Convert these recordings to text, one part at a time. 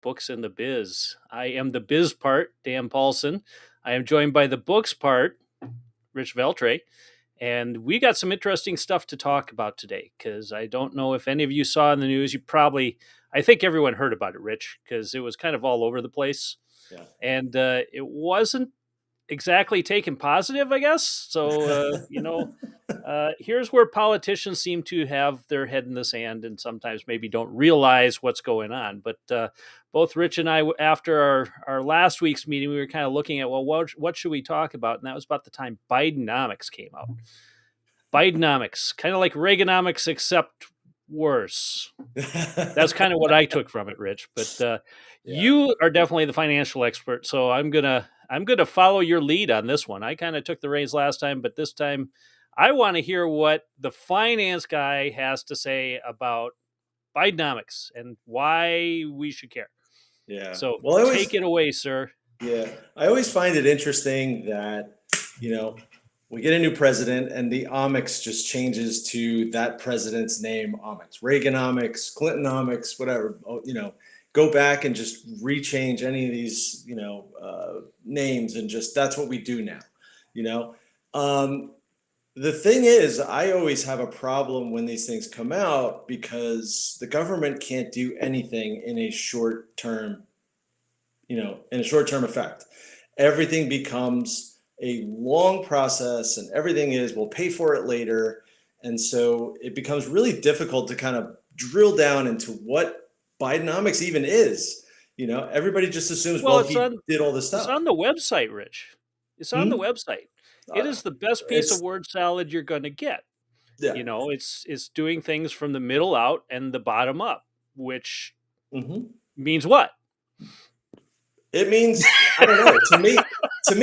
books in the biz. I am the biz part, Dan Paulson. I am joined by the books part, Rich Veltre. And we got some interesting stuff to talk about today because I don't know if any of you saw in the news. I think everyone heard about it, Rich, because it was kind of all over the place. Yeah. And it wasn't exactly taken positive, I guess. So, here's where politicians seem to have their head in the sand and sometimes maybe don't realize what's going on. But both Rich and I, after our last week's meeting, we were kind of looking at, well, what should we talk about? And that was about the time Bidenomics came out. Bidenomics, kind of like Reaganomics, except worse. That's kind of what I took from it, Rich. But Yeah. you are definitely the financial expert, so I'm gonna follow your lead on this one. I kind of took the reins last time, but this time I want to hear what the finance guy has to say about Bidenomics and why we should care. Yeah. So Well, take it away, sir. I always find it interesting that, you know, we get a new president and the omics just changes to that president's name, omics, Reaganomics, Clintonomics, whatever, go back and just rechange any of these, names and just, that's what we do now, you know? Um, the thing is, I always have a problem when these things come out because the government can't do anything in a short term, in a short term effect. Everything becomes a long process and everything is, we'll pay for it later. And so it becomes really difficult to kind of drill down into what Bidenomics even is. Everybody just assumes, Well, well, it's he on did all this it's stuff. on the website, Rich. It's on the Hmm? website. It Uh, is the best piece of it's, word salad you're going to get. yeah. It's doing things from the middle out and the bottom up, which Hmm. means what? It means, I don't know. To me,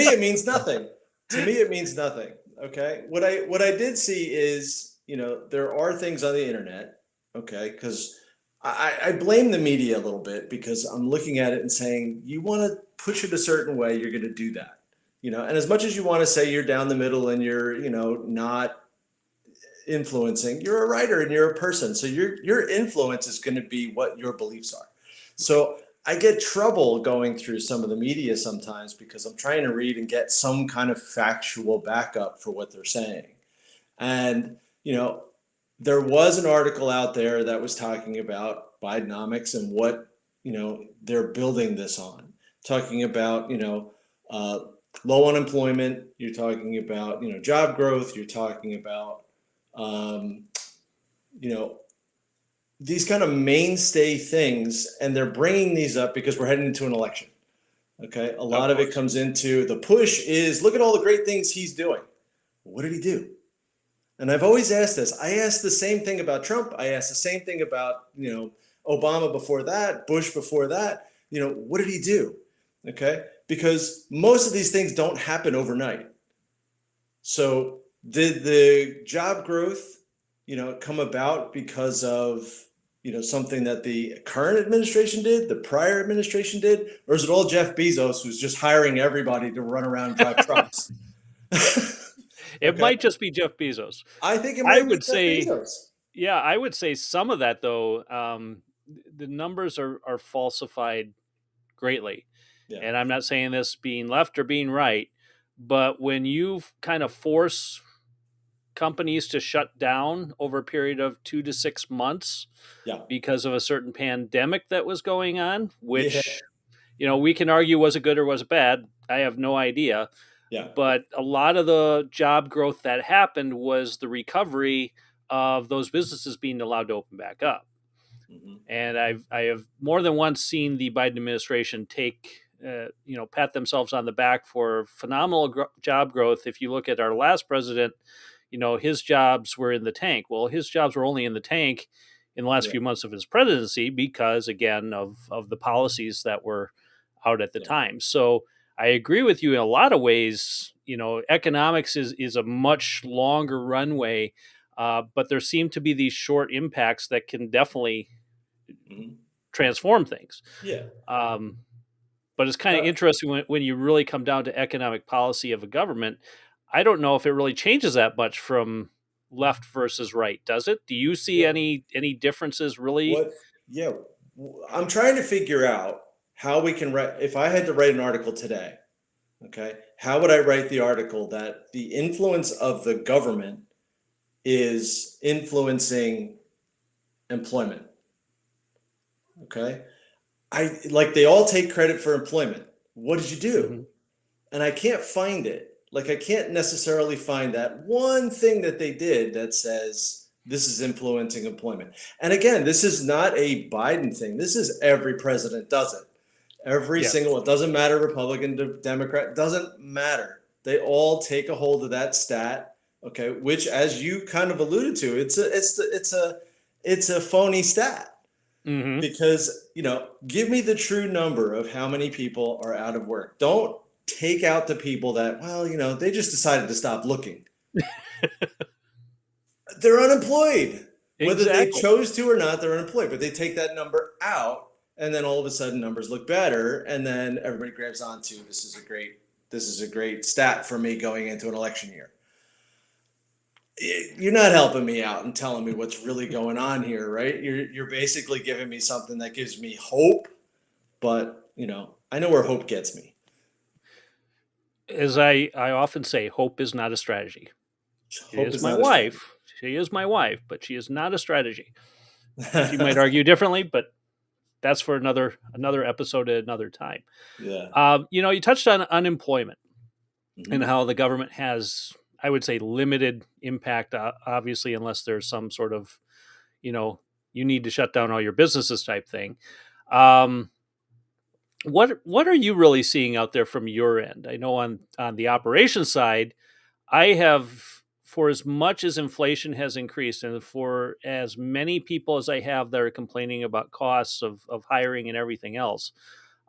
it means nothing. To me, it means nothing. Okay. What I did see is, there are things on the internet. Okay, because I blame the media a little bit because I'm looking at it and saying, you want to push it a certain way, you're going to do that. And as much as you want to say you're down the middle and you're, not influencing, you're a writer and you're a person. So your influence is going to be what your beliefs are. So I get trouble going through some of the media sometimes because I'm trying to read and get some kind of factual backup for what they're saying. And, there was an article out there that was talking about Bidenomics and what, they're building this on, talking about, uh, low unemployment, you're talking about, job growth, you're talking about, um, you know, these kind of mainstay things, and they're bringing these up because we're heading into an election. Okay, a Of lot of it course. comes into the push is look at all the great things he's doing. What did he do? And I've always asked this. I asked the same thing about Trump. I asked the same thing about Obama before that, Bush before that. What did he do? Okay, because most of these things don't happen overnight. So did the job growth, come about because of, something that the current administration did, the prior administration did, or is it all Jeff Bezos who's just hiring everybody to run around and drive trucks? It Okay. might just be Jeff Bezos. I think it I might be would Jeff say, Bezos. yeah, I would say some of that though. The numbers are falsified greatly, Yeah. and I'm not saying this being left or being right, but when you kind of force companies to shut down over a period of 2 to 6 months Yeah. because of a certain pandemic that was going on, Yeah. which we can argue was it good or was it bad. I have no idea. Yeah. But a lot of the job growth that happened was the recovery of those businesses being allowed to open back up. Hmm. And I have more than once seen the Biden administration take pat themselves on the back for phenomenal job growth. If you look at our last president, his jobs were in the tank. Well, his jobs were only in the tank in the last Yeah. few months of his presidency because, again, of the policies that were out at the Yeah. time. So I agree with you in a lot of ways. Economics is a much longer runway, but there seem to be these short impacts that can definitely Hmm. transform things. Yeah. Um, but it's kind of Uh, interesting when you really come down to economic policy of a government. I don't know if it really changes that much from left versus right, does it? Do you see yeah. any differences really? What? Yeah. I'm trying to figure out. how we can write, if I had to write an article today, okay, how would I write the article that the influence of the government is influencing employment? Okay. Like they all take credit for employment. What did you do? Hmm. And I can't find it. Like I can't necessarily find that one thing that they did that says this is influencing employment. And again, this is not a Biden thing. This is every president does it. Every Yes. single one. Doesn't matter, Republican, Democrat, doesn't matter. They all take a hold of that stat, okay, which as you kind of alluded to, it's a phony stat. Hmm. Because, give me the true number of how many people are out of work. Don't take out the people that, well, they just decided to stop looking. They're unemployed. Whether they Exactly. chose to or not, they're unemployed. But they take that number out, and then all of a sudden numbers look better, and then everybody grabs onto this is a great stat for me going into an election year. You're not helping me out and telling me what's really going on here, right? You're basically giving me something that gives me hope, but I know where hope gets me. As I often say, hope is not a strategy. She Hope is is my not a strategy. wife. She is my wife, but she is not a strategy. She might argue differently, but that's for another episode at another time. Yeah. You touched on unemployment and Hmm. how the government has, I would say, limited impact. Obviously, unless there's some sort of, you know, you need to shut down all your businesses type thing. Um, what are you really seeing out there from your end? I know on the operations side, I have, for as much as inflation has increased, and for as many people as I have that are complaining about costs of hiring and everything else,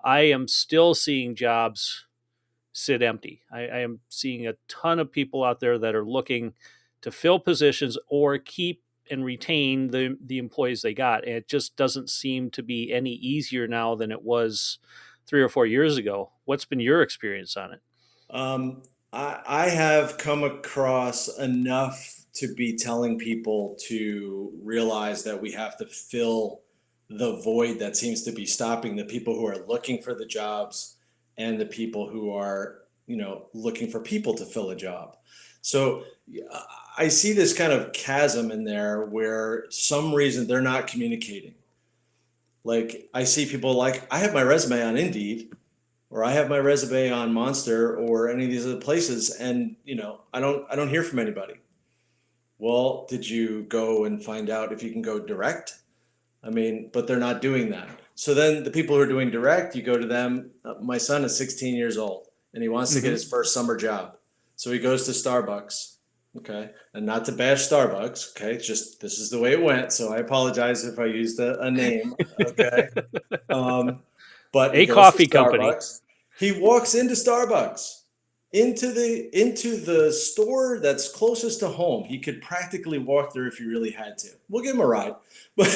I am still seeing jobs sit empty. I am seeing a ton of people out there that are looking to fill positions or keep and retain the employees they got. And it just doesn't seem to be any easier now than it was 3 or 4 years ago. What's been your experience on it? Um, I have come across enough to be telling people to realize that we have to fill the void that seems to be stopping the people who are looking for the jobs and the people who are, looking for people to fill a job. So I see this kind of chasm in there where some reason they're not communicating. Like I see people like, I have my resume on Indeed, or I have my resume on Monster or any of these other places, and I don't hear from anybody. Well, did you go and find out if you can go direct? I mean, but they're not doing that. So then the people who are doing direct, you go to them. My son is 16 years old and he wants to get Hmm. his first summer job. So he goes to Starbucks. Okay. And not to bash Starbucks. Okay. It's just this is the way it went. So I apologize if I used a name. Okay. Um, but he A goes to coffee company. Starbucks. He walks into Starbucks, into the store that's closest to home. He could practically walk there if he really had to. We'll give him a ride, but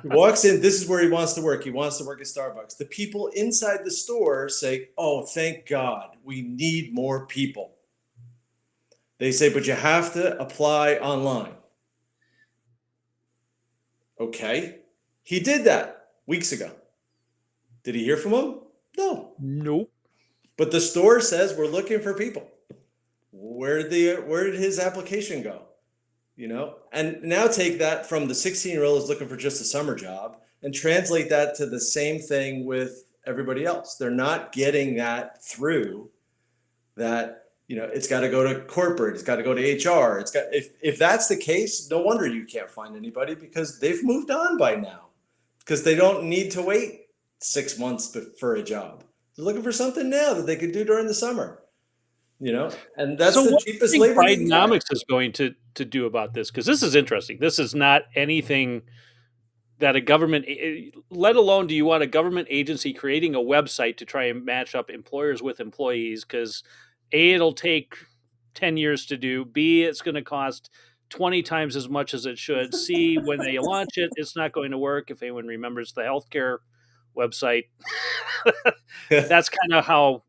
he walks in. This is where he wants to work. He wants to work at Starbucks. The people inside the store say, "Oh, thank God, we need more people." They say, "But you have to apply online." Okay, he did that weeks ago. Did he hear from him? No. Nope. But the store says we're looking for people. Where did his application go? And now take that from the 16-year-old is looking for just a summer job and translate that to the same thing with everybody else. They're not getting that through that, it's got to go to corporate, it's got to go to HR. If that's the case, no wonder you can't find anybody because they've moved on by now because they don't need to wait 6 months for a job. They're looking for something now that they could do during the summer, and So, that's the what do cheapest you think labor you can get. Bidenomics is going to do about this? Because this is interesting. This is not anything that a government, let alone do you want a government agency creating a website to try and match up employers with employees? Because A, it'll take 10 years to do. B, it's going to cost 20 times as much as it should. C, when they launch it, it's not going to work. If anyone remembers the healthcare website, that's kind of how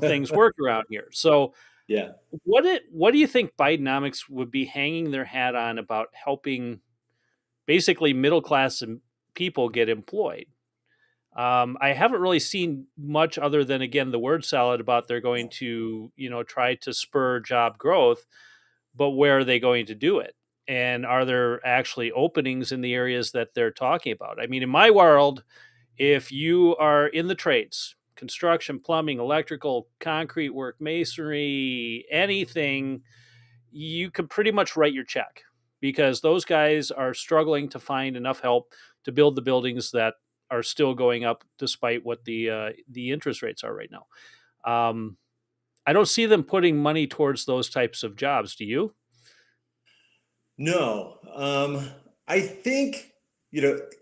things work around here. So, Yeah. what do you think Bidenomics would be hanging their hat on about helping basically middle class people get employed? I haven't really seen much other than, again, the word salad about they're going to, try to spur job growth, but where are they going to do it? And are there actually openings in the areas that they're talking about? I mean, in my world, if you are in the trades, construction, plumbing, electrical, concrete work, masonry, anything, you can pretty much write your check because those guys are struggling to find enough help to build the buildings that are still going up despite what the interest rates are right now. Um, I don't see them putting money towards those types of jobs. Do you? No, I think,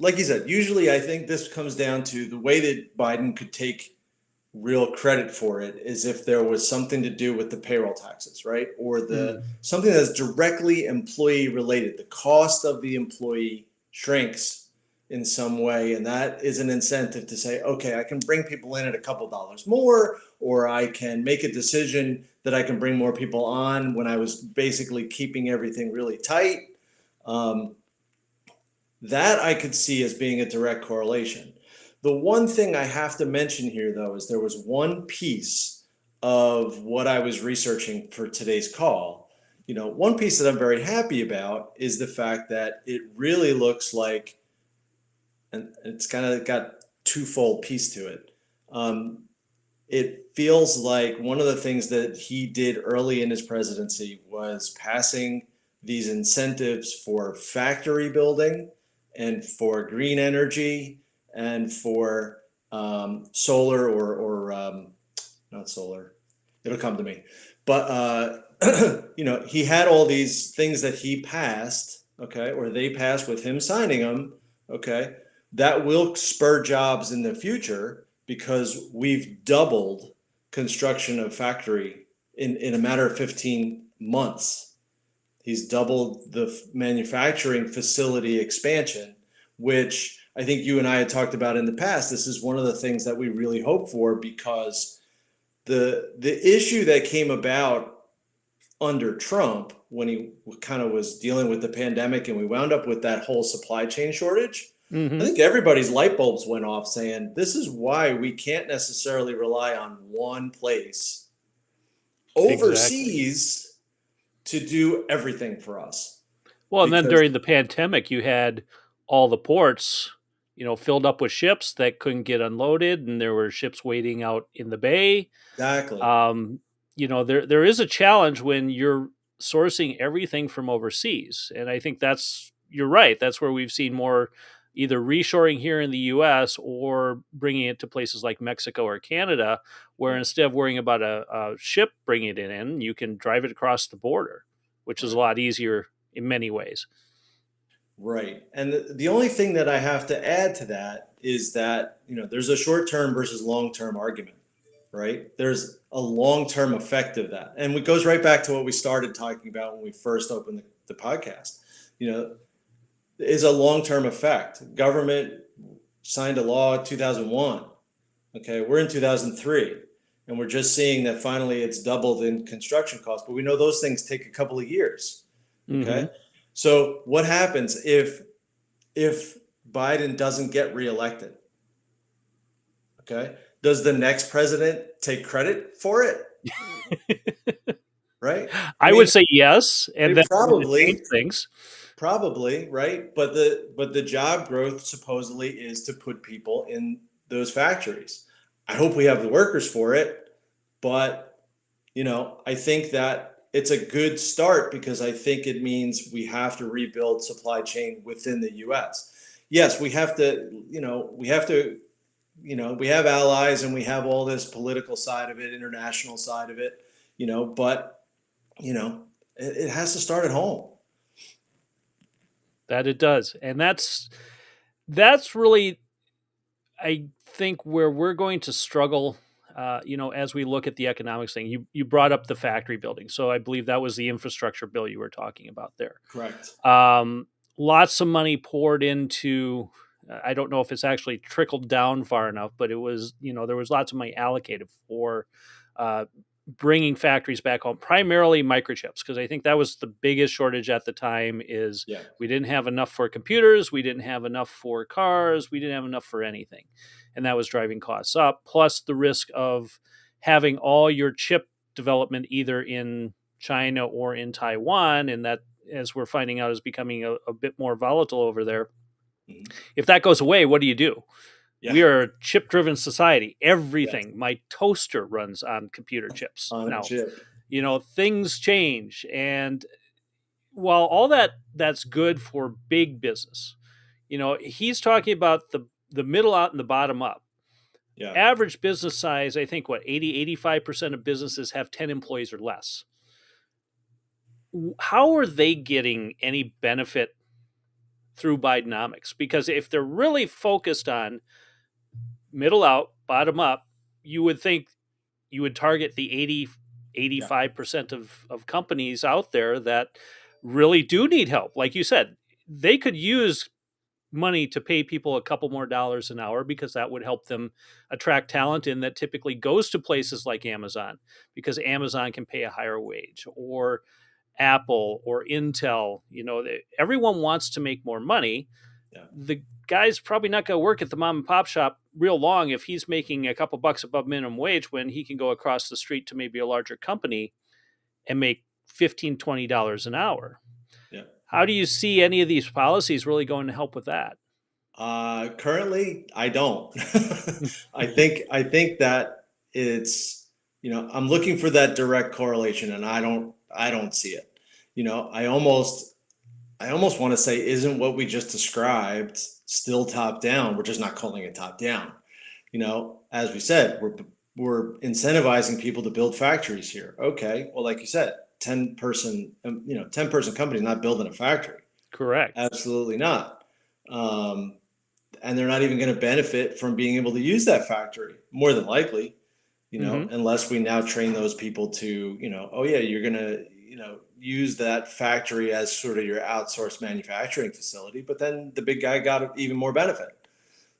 like you said, usually I think this comes down to the way that Biden could take real credit for it is if there was something to do with the payroll taxes, right? Or the Mm. something that's directly employee related. The cost of the employee shrinks in some way, and that is an incentive to say, okay, I can bring people in at a couple dollars more, or I can make a decision that I can bring more people on when I was basically keeping everything really tight. Um, that I could see as being a direct correlation. The one thing I have to mention here, though, is there was one piece of what I was researching for today's call. One piece that I'm very happy about is the fact that it really looks like, and it's kind of got twofold piece to it. Um, it feels like one of the things that he did early in his presidency was passing these incentives for factory building and for green energy and for solar or not solar. It'll come to me. But he had all these things that he passed, okay, or they passed with him signing them, okay, that will spur jobs in the future because we've doubled construction of factory in a matter of 15 months. He's doubled the manufacturing facility expansion, which I think you and I had talked about in the past. This is one of the things that we really hope for because the issue that came about under Trump when he kind of was dealing with the pandemic and we wound up with that whole supply chain shortage. I Mm-hmm. think everybody's light bulbs went off saying this is why we can't necessarily rely on one place Exactly. overseas to do everything for us. Well, and then Because during the pandemic, you had all the ports, filled up with ships that couldn't get unloaded, and there were ships waiting out in the bay. exactly. Um, there is a challenge when you're sourcing everything from overseas, and I think you're right. That's where we've seen more either reshoring here in the U.S. or bringing it to places like Mexico or Canada, where Right. instead of worrying about a ship bringing it in, you can drive it across the border, which is a Right. lot easier in many ways. Right. And the only thing that I have to add to that is that, there's a short term versus long term argument, right? There's a long term effect of that. And it goes right back to what we started talking about when we first opened the podcast. You know, is a long term effect. Government signed a law in 2001. Okay. We're in 2003. And we're just seeing that finally it's doubled in construction costs. But we know those things take a couple of years. Okay. Hmm. So what happens if Biden doesn't get reelected? Okay. Does the next president take credit for it? Right? I I would mean, say yes, and it then to change probably, things. right? But the job growth supposedly is to put people in those factories. I hope we have the workers for it, but I think that it's a good start because I think it means we have to rebuild supply chain within the US. Yes, we have allies and we have all this political side of it, international side of it, but you know, it has to start at home. That it does, and that's really, I think, where we're going to struggle. As we look at the economics thing, you brought up the factory building, so I believe that was the infrastructure bill you were talking about there. Correct. Um, Lots of money poured into. I don't know if it's actually trickled down far enough, but it was, there was lots of money allocated for uh, bringing factories back home, primarily microchips, because I think that was the biggest shortage at the time. Is Yeah. we didn't have enough for computers, we didn't have enough for cars, we didn't have enough for anything, and that was driving costs up. Plus the risk of having all your chip development either in China or in Taiwan, and that, as we're finding out, is becoming a bit more volatile over there. Mhm. If that goes away, what do? Yeah. We are a chip driven society. Yes. Everything, my toaster runs on computer chips On a now. chip. Things change. And while all that's good for big business, he's talking about the middle out and the bottom up. Yeah. Average business size, I think, what, 85% of businesses have 10 employees or less. How are they getting any benefit through Bidenomics? Because if they're really focused on middle out, bottom up, you would think you would target the Yeah. 85% of companies out there that really do need help. Like you said, they could use money to pay people a couple more dollars an hour, because that would help them attract talent in that typically goes to places like Amazon, because Amazon can pay a higher wage, or Apple or Intel. Everyone wants to make more money. Yeah. The guy's probably not going to work at the mom and pop shop real long if he's making a couple bucks above minimum wage, when he can go across the street to maybe a larger company and make $15-20 an hour. Yeah. How do you see any of these policies really going to help with that? Currently, I don't. I think that it's, I'm looking for that direct correlation, and I don't see it. I almost want to say, isn't what we just described still top down? We're just not calling it top down. As we said, we're incentivizing people to build factories here. Okay, well, like you said, 10-person company not building a factory. Correct. Absolutely not. And they're not even going to benefit from being able to use that factory, more than likely, Mm-hmm. unless we now train those people to, oh yeah, you're going to, use that factory as sort of your outsourced manufacturing facility, but then the big guy got even more benefit.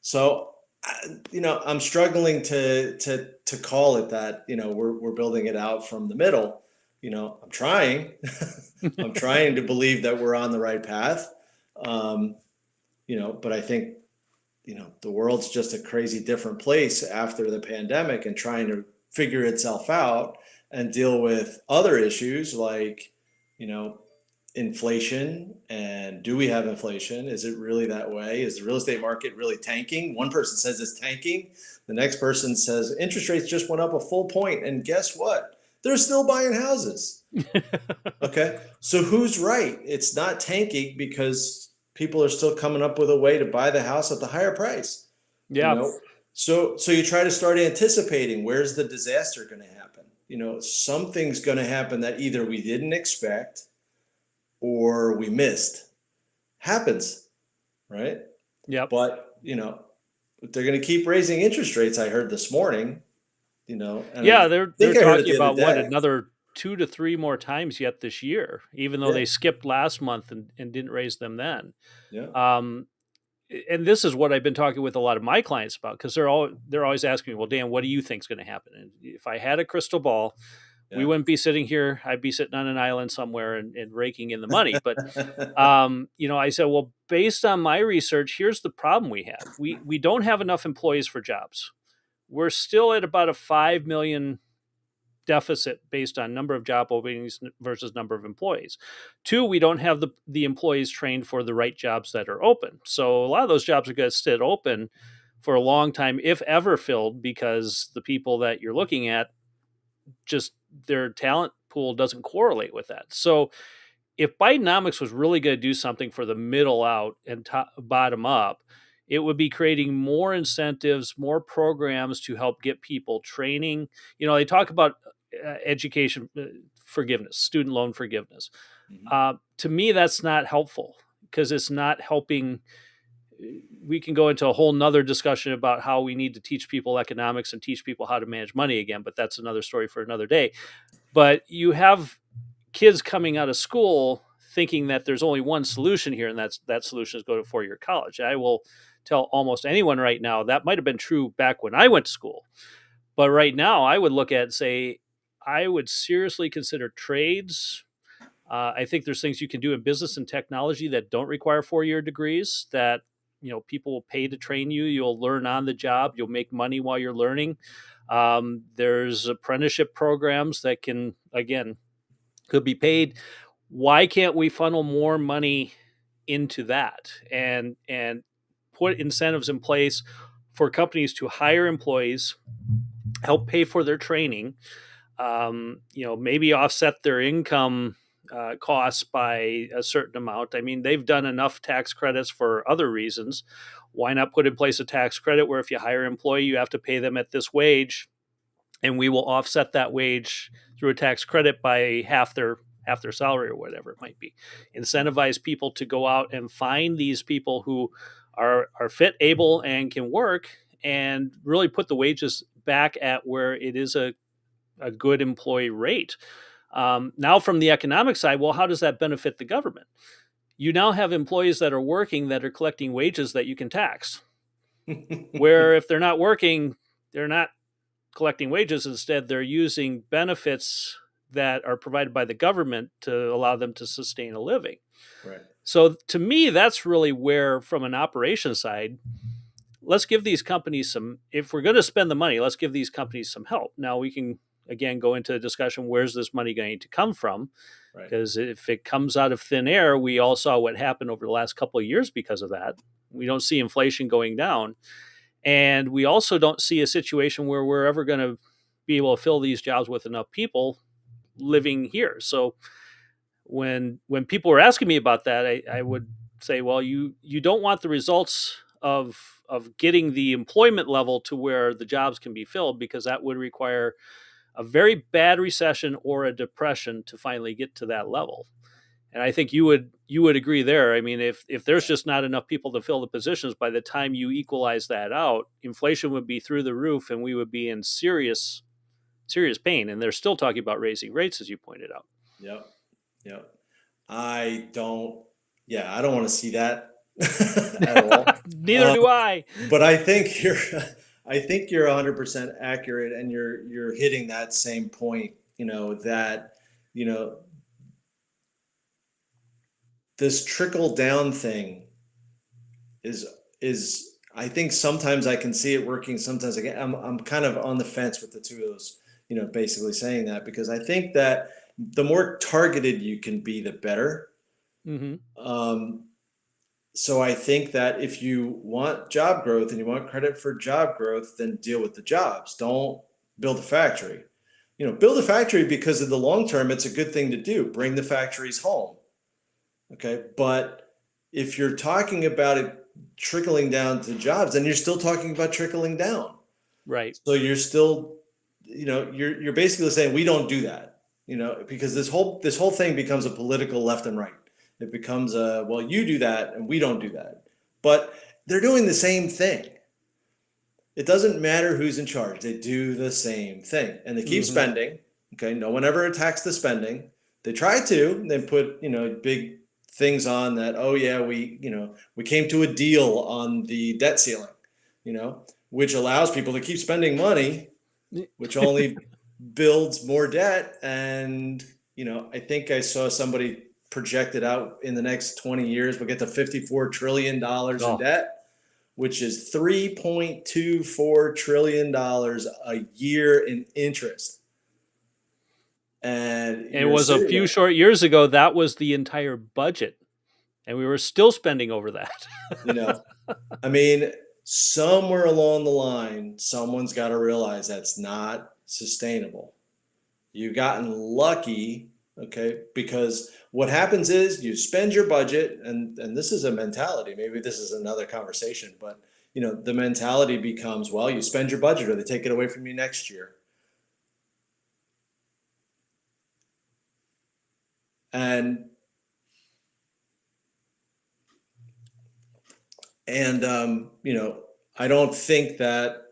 So, I'm struggling to call it that, we're building it out from the middle. I'm trying, I'm trying to believe that we're on the right path. Um, but I think, the world's just a crazy different place after the pandemic, and trying to figure itself out and deal with other issues like, you know, inflation. And do we have inflation? Is it really that way? Is the real estate market really tanking? One person says it's tanking. The next person says interest rates just went up a full point. And guess what? They're still buying houses. Okay. So who's right? It's not tanking because people are still coming up with a way to buy the house at the higher price, you Yeah. know? So you try to start anticipating, where's the disaster going to happen? Something's going to happen that either we didn't expect or we missed. Happens, right? Yep. But, they're going to keep raising interest rates, I heard this morning, and I Yeah, they're think I heard it talking the other about what, day. another 2 to 3 more times yet this year, even though Yeah. they skipped last month and didn't raise them then. Yeah. Um, and this is what I've been talking with a lot of my clients about, because they're always asking me, well, Dan, what do you think is going to happen? And if I had a crystal ball, we Yeah. wouldn't be sitting here. I'd be sitting on an island somewhere and raking in the money. But I said, well, based on my research, here's the problem we have. We don't have enough employees for jobs. We're still at about a 5 million deficit based on number of job openings versus number of employees. Two, we don't have the employees trained for the right jobs that are open. So a lot of those jobs are going to sit open for a long time, if ever filled, because the people that you're looking at, just their talent pool doesn't correlate with that. So if Bidenomics was really going to do something for the middle out and bottom up, it would be creating more incentives, more programs to help get people training. They talk about education forgiveness, student loan forgiveness. Mhm. To me, that's not helpful, because it's not helping. We can go into a whole nother discussion about how we need to teach people economics and teach people how to manage money again, but that's another story for another day. But you have kids coming out of school thinking that there's only one solution here, and that solution is go to four-year college. I will tell almost anyone right now that might have been true back when I went to school, but right now I would look at it and say, I would seriously consider trades. I think there's things you can do in business and technology that don't require 4-year degrees that people will pay to train you. You'll learn on the job. You'll make money while you're learning. There's apprenticeship programs that could be paid. Why can't we funnel more money into that and put incentives in place for companies to hire employees, help pay for their training, maybe offset their income costs by a certain amount. I mean, they've done enough tax credits for other reasons. Why not put in place a tax credit where if you hire an employee, you have to pay them at this wage, and we will offset that wage through a tax credit by half their salary or whatever it might be. Incentivize people to go out and find these people who are fit, able, and can work, and really put the wages back at where it is a good employee rate. Now, from the economic side, well, how does that benefit the government? You now have employees that are working that are collecting wages that you can tax. Where if they're not working, they're not collecting wages. Instead, they're using benefits that are provided by the government to allow them to sustain a living. Right. So to me, that's really where, from an operations side, let's give these companies some, if we're going to spend the money, let's give these companies some help. Now we can, again, go into a discussion, where's this money going to come from? Right. Because if it comes out of thin air, we all saw what happened over the last couple of years because of that. We don't see inflation going down. And we also don't see a situation where we're ever going to be able to fill these jobs with enough people living here. So when people were asking me about that, I would say, well, you don't want the results of getting the employment level to where the jobs can be filled, because that would require a very bad recession or a depression to finally get to that level. And I think you would agree there. I mean, if there's just not enough people to fill the positions, by the time you equalize that out, inflation would be through the roof, and we would be in serious pain. And they're still talking about raising rates, as you pointed out. Yep. Yep. I don't want to see that at all. Neither do I. But I think you're 100% accurate, and you're hitting that same point, that, this trickle down thing is I think sometimes I can see it working, sometimes I'm kind of on the fence with the two of those, basically saying that, because I think that the more targeted you can be, the better. Mm-hmm. So I think that if you want job growth and you want credit for job growth, then deal with the jobs. Don't build a factory. Build a factory because in the long term, it's a good thing to do. Bring the factories home. Okay. But if you're talking about it trickling down to jobs, then you're still talking about trickling down. Right. So you're still, you're basically saying we don't do that, because this whole thing becomes a political left and right. It becomes well, you do that and we don't do that. But they're doing the same thing. It doesn't matter who's in charge. They do the same thing. And they keep spending. Okay. No one ever attacks the spending. They try to. They put, big things on that. Oh yeah, we came to a deal on the debt ceiling, which allows people to keep spending money, which only builds more debt. And, I think I saw somebody projected out in the next 20 years, we'll get to $54 trillion in debt, which is $3.24 trillion a year in interest. And it was a few short years ago, that was the entire budget. And we were still spending over that. I mean, somewhere along the line, someone's got to realize that's not sustainable. You've gotten lucky, okay, because what happens is you spend your budget, and this is a mentality. Maybe this is another conversation, but the mentality becomes, well, you spend your budget or they take it away from you next year. And I don't think that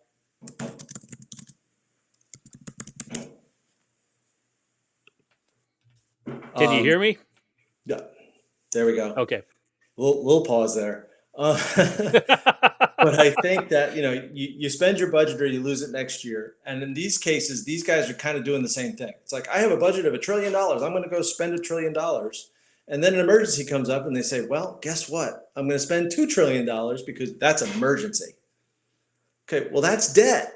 Can you hear me? Yeah, there we go. Okay. Little pause there. Uh, but I think that, you spend your budget or you lose it next year. And in these cases, these guys are kind of doing the same thing. It's like, I have a budget of $1 trillion. I'm going to go spend $1 trillion. And then an emergency comes up and they say, well, guess what? I'm going to spend $2 trillion because that's an emergency. Okay, well, that's debt.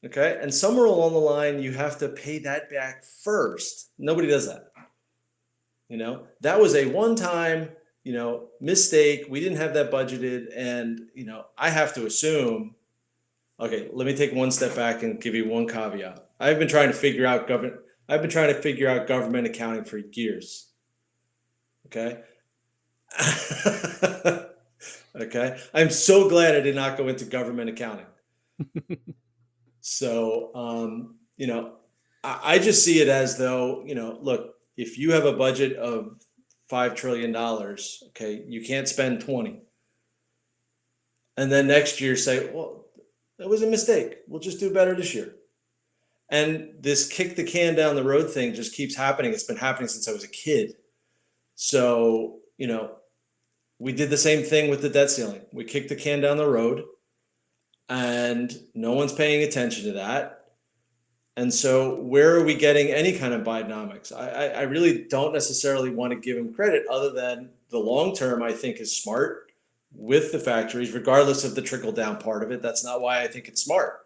Okay, and somewhere along the line, you have to pay that back first. Nobody does that. That was a one-time, mistake. We didn't have that budgeted, and I have to assume. Okay, let me take one step back and give you one caveat. I've been trying to figure out government. I've been trying to figure out government accounting for years. Okay. Okay. I'm so glad I did not go into government accounting. So, I just see it as though, look, if you have a budget of $5 trillion, okay, you can't spend 20. And then next year say, well, that was a mistake. We'll just do better this year. And this kick the can down the road thing just keeps happening. It's been happening since I was a kid. So, we did the same thing with the debt ceiling. We kicked the can down the road and no one's paying attention to that. And so where are we getting any kind of Bidenomics? I really don't necessarily want to give him credit other than the long term, I think, is smart with the factories, regardless of the trickle down part of it. That's not why I think it's smart.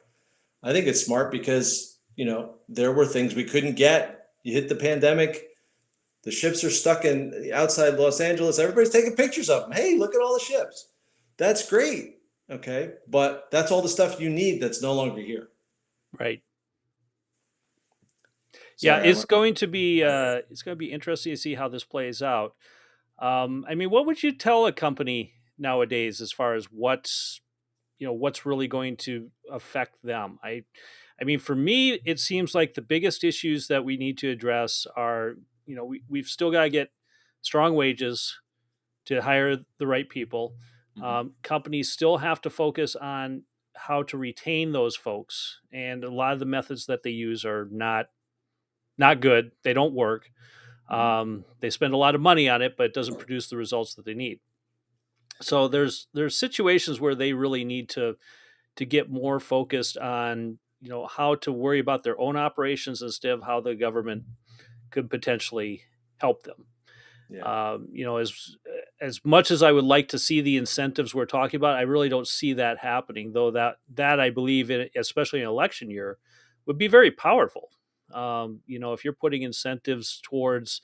I think it's smart because, there were things we couldn't get. You hit the pandemic, the ships are stuck in outside Los Angeles. Everybody's taking pictures of them. Hey, look at all the ships. That's great. Okay. But that's all the stuff you need that's no longer here. Right. Yeah, Sorry, it's going to be interesting to see how this plays out. I mean, what would you tell a company nowadays as far as what's really going to affect them? I mean, for me, it seems like the biggest issues that we need to address are, we've still got to get strong wages to hire the right people. Companies still have to focus on how to retain those folks, and a lot of the methods that they use are not good. They don't work. They spend a lot of money on it, but it doesn't produce the results that they need. So there's situations where they really need to get more focused on how to worry about their own operations instead of how the government could potentially help them. Yeah. As much as I would like to see the incentives we're talking about, I really don't see that happening. Though that I believe, especially in election year, would be very powerful. If you're putting incentives towards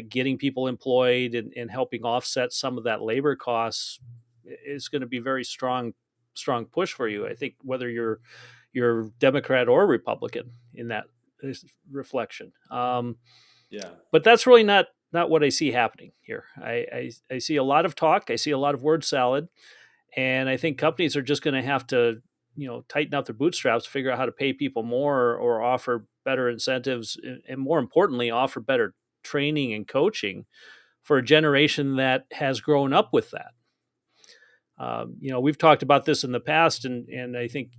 getting people employed and helping offset some of that labor costs, it's going to be very strong push for you. I think whether you're Democrat or Republican in that reflection. Yeah. But that's really not what I see happening here. I see a lot of talk. I see a lot of word salad, and I think companies are just going to have to tighten up their bootstraps, figure out how to pay people more or offer better incentives, and more importantly, offer better training and coaching for a generation that has grown up with that. We've talked about this in the past, and I think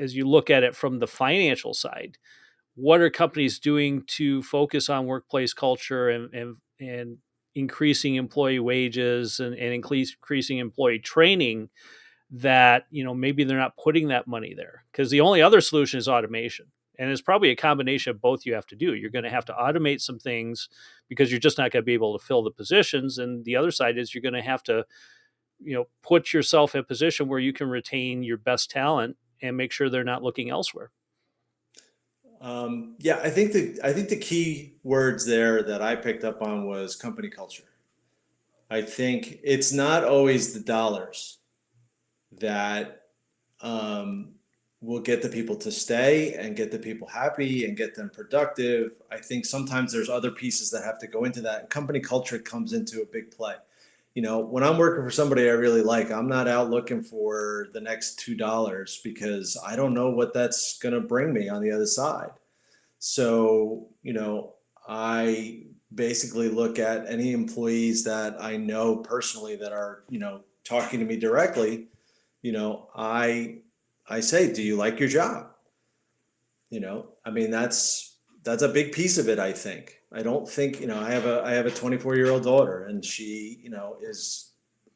as you look at it from the financial side, what are companies doing to focus on workplace culture and increasing employee wages and increasing employee training that maybe they're not putting that money there, because the only other solution is automation, and it's probably a combination of both. You have to do, you're going to have to automate some things because you're just not going to be able to fill the positions, and the other side is you're going to have to put yourself in a position where you can retain your best talent and make sure they're not looking elsewhere. Yeah, I think the key words there that I picked up on was company culture. I think it's not always the dollars that will get the people to stay and get the people happy and get them productive. I think sometimes there's other pieces that have to go into that. And company culture comes into a big play. When I'm working for somebody I really like, I'm not out looking for the next $2 because I don't know what that's going to bring me on the other side. So, I basically look at any employees that I know personally that are, talking to me directly. I say, do you like your job? I mean, that's a big piece of it, I think. I don't think, I have a 24-year-old daughter, and she, is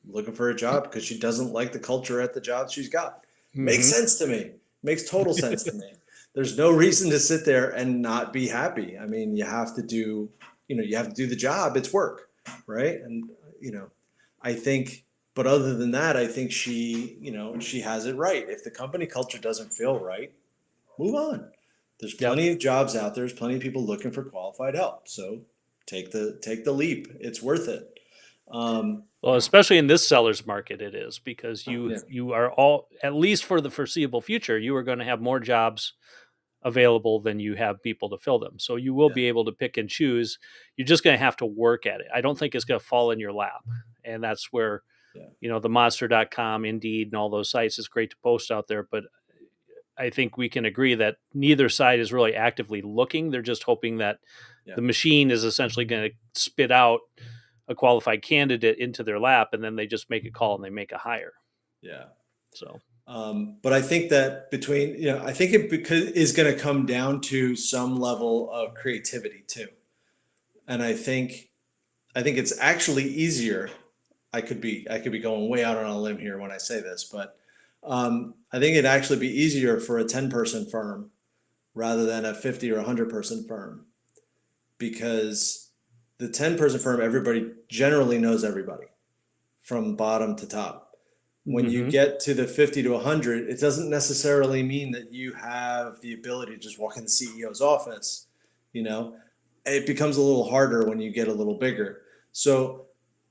looking for a job because she doesn't like the culture at the job she's got. Makes Mm-hmm. sense to me. Makes total sense to me. There's no reason to sit there and not be happy. I mean, you have to do, you have to do the job. It's work, right? And I think, but other than that, I think she has it right. If the company culture doesn't feel right, move on. There's Yep. plenty of jobs out there. There's plenty of people looking for qualified help. So take the leap. It's worth it. Um, Well, especially in this seller's market, it is because you yeah, you are all, at least for the foreseeable future, you are going to have more jobs available than you have people to fill them. So you will yeah, be able to pick and choose. You're just going to have to work at it. I don't think it's going to fall in your lap. And that's where, yeah, the monster.com, Indeed, and all those sites is great to post out there. But I think we can agree that neither side is really actively looking. They're just hoping that yeah, the machine is essentially going to spit out a qualified candidate into their lap, and then they just make a call and they make a hire. yeah. So, But I think that I think it because is going to come down to some level of creativity too. And I think it's actually easier. I could be going way out on a limb here when I say this, but I think it'd actually be easier for a 10-person firm rather than a 50 or 100-person firm because the 10-person firm, everybody generally knows everybody from bottom to top. When you mm-hmm. get to the 50 to 100, it doesn't necessarily mean that you have the ability to just walk in the CEO's office. You know, it becomes a little harder when you get a little bigger. So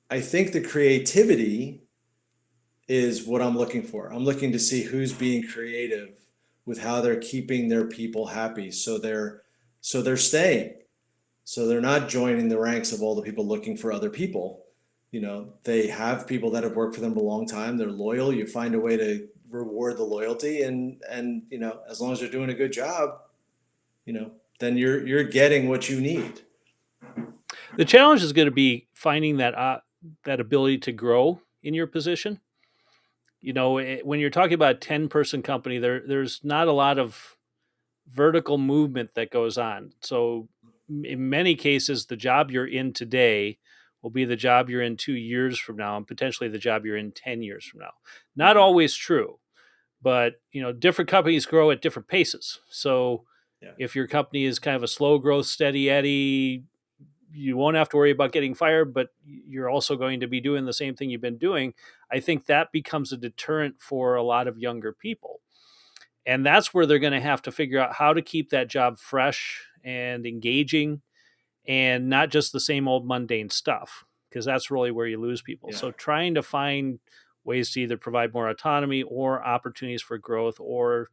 I think the creativity is what I'm looking for. I'm looking to see who's being creative with how they're keeping their people happy. So they're staying. So they're not joining the ranks of all the people looking for other people. They have people that have worked for them a long time. They're loyal. You find a way to reward the loyalty, and as long as they're doing a good job, then you're getting what you need. The challenge is going to be finding that ability to grow in your position. When you're talking about a 10-person company, there's not a lot of vertical movement that goes on. So in many cases, the job you're in today will be the job you're in 2 years from now, and potentially the job you're in 10 years from now. Not Mhm. always true, but different companies grow at different paces. So Yeah, if your company is kind of a slow growth, steady Eddie, you won't have to worry about getting fired, but you're also going to be doing the same thing you've been doing. I think that becomes a deterrent for a lot of younger people. And that's where they're going to have to figure out how to keep that job fresh and engaging and not just the same old mundane stuff, because that's really where you lose people. yeah, So trying to find ways to either provide more autonomy or opportunities for growth, or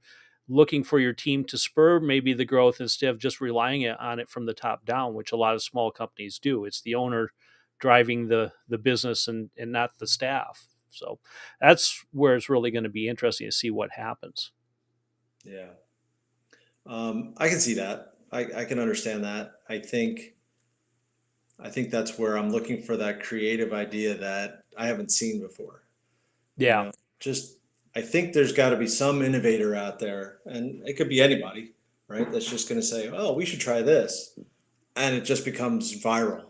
looking for your team to spur maybe the growth instead of just relying on it from the top down, which a lot of small companies do. It's the owner driving the business and not the staff. So that's where it's really going to be interesting to see what happens. yeah. I can see that. I can understand that. I think that's where I'm looking for that creative idea that I haven't seen before. You Yeah. know, just I think there's got to be some innovator out there, and it could be anybody, right? That's just going to say, "Oh, we should try this," and it just becomes viral.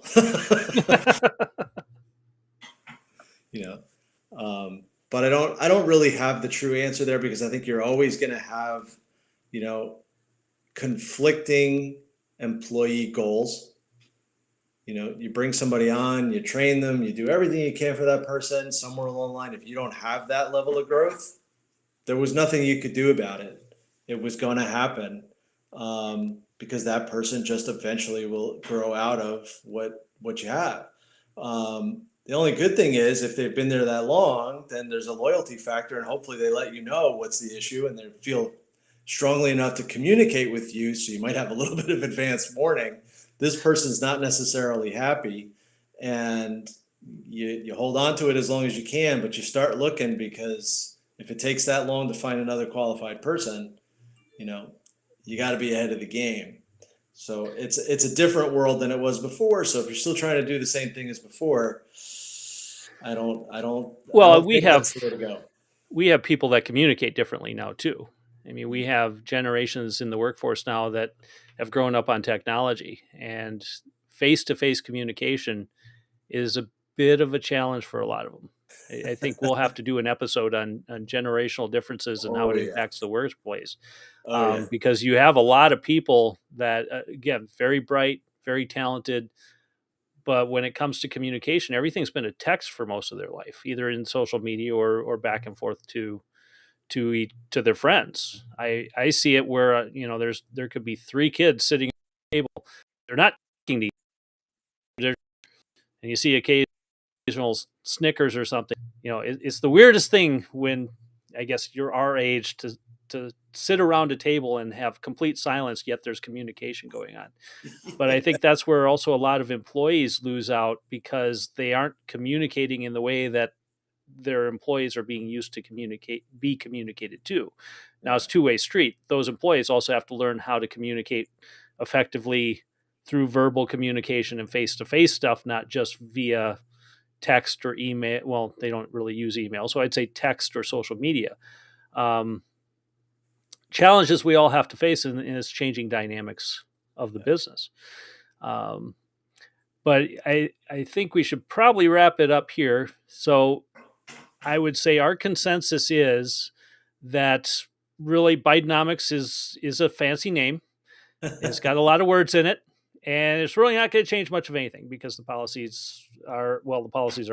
you know, but I don't really have the true answer there because I think you're always going to have, you know, conflicting employee goals. You bring somebody on, you train them, you do everything you can for that person. Somewhere along the line, if you don't have that level of growth, there was nothing you could do about it. It was going to happen because that person just eventually will grow out of what you have. The only good thing is if they've been there that long, then there's a loyalty factor, and hopefully they let you know what's the issue, and they feel strongly enough to communicate with you. So you might have a little bit of advance warning. This person's not necessarily happy, and you hold on to it as long as you can, but you start looking because if it takes that long to find another qualified person, you know, you got to be ahead of the game. So it's a different world than it was before. So if you're still trying to do the same thing as before, I Well, don't think that's the way to go. we have people that communicate differently now too. I mean, we Mm. have generations in the workforce now that have grown up on technology, and face-to-face communication is a bit of a challenge for a lot of them. I think we'll have to do an episode on generational differences and how Oh it yeah. impacts the workplace, Oh yeah. because you have a lot of people that, again, very bright, very talented, but when it comes to communication, everything's been a text for most of their life, either in social media or back and forth to their friends. I see it where, there could be three kids sitting at the table, they're not talking to each other, and you see occasional snickers or something. It's the weirdest thing when, I guess, you're our age to sit around a table and have complete silence, yet there's communication going on. But I think that's where also a lot of employees lose out, because they aren't communicating in the way that their employees are being used to be communicated to. Now it's Yeah. two-way street. Those employees also have to learn how to communicate effectively through verbal communication and face-to-face stuff, not just via text or email. Well, they don't really use email, so I'd say text or social media. Um, Challenges we all have to face in this changing dynamics of the Yeah. business. Um, but I think we should probably wrap it up here. So I would say our consensus is that really Bidenomics is a fancy name. It's got a lot of words in it, and it's really not going to change much of anything, because the policies are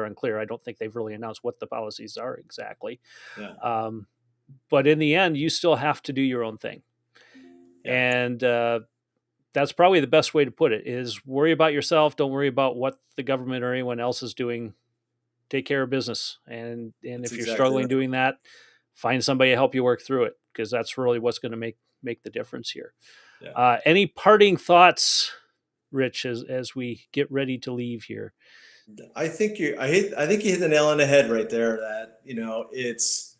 unclear. I don't think they've really announced what the policies are exactly. Yeah. Um, but in the end, you still have to do your own thing, Yeah. and that's probably the best way to put it: is worry about yourself. Don't worry about what the government or anyone else is doing. Take care of business, and That's if you're exactly struggling right. doing that, find somebody to help you work through it, because that's really what's going to make the difference here. Yeah. Any parting thoughts, Rich, as we get ready to leave here? I think you hit the nail on the head right there, that, it's,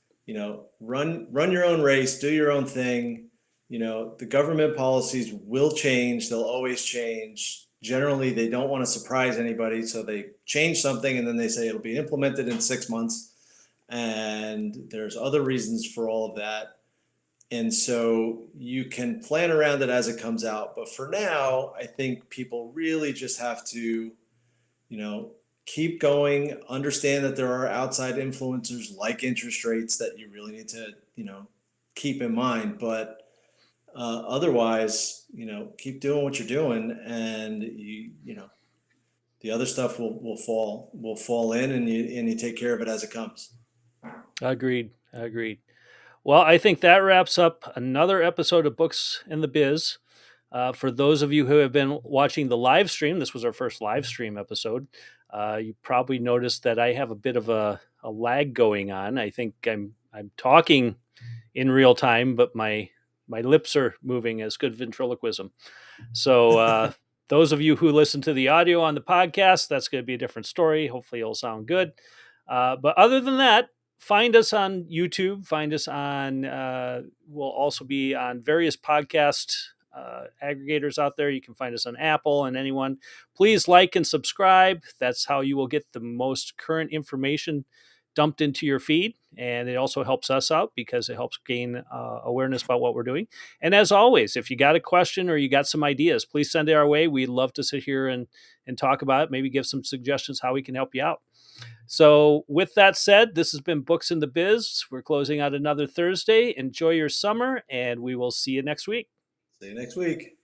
run your own race, do your own thing. The government policies will change. They'll always change. Generally, they don't want to surprise anybody, so they change something and then they say it'll be implemented in 6 months. And there's other reasons for all of that. And so you can plan around it as it comes out. But for now, I think people really just have to, you know, keep going, understand that there are outside influencers like interest rates that you really need to, keep in mind. But otherwise, keep doing what you're doing, and the other stuff will fall in, and you take care of it as it comes. Agreed. Agreed. Well, I think that wraps up another episode of Books in the Biz. For those of you who have been watching the live stream, this was our first live stream episode. You probably noticed that I have a bit of a lag going on. I think I'm talking in real time, but my lips are moving as good ventriloquism. So those of you who listen to the audio on the podcast, that's going to be a different story. Hopefully, it'll sound good. But other than that, find us on YouTube. Find us on. We'll also be on various podcast aggregators out there. You can find us on Apple and anyone. Please like and subscribe. That's how you will get the most current information dumped into your feed, and it also helps us out because it helps gain awareness about what we're doing. And as always, if you got a question or you got some ideas, please send it our way. We'd love to sit here and talk about it, maybe give some suggestions how we can help you out. So with that said, this has been Books in the Biz. We're closing out another Thursday. Enjoy your summer, and we will see you next week. See you next week.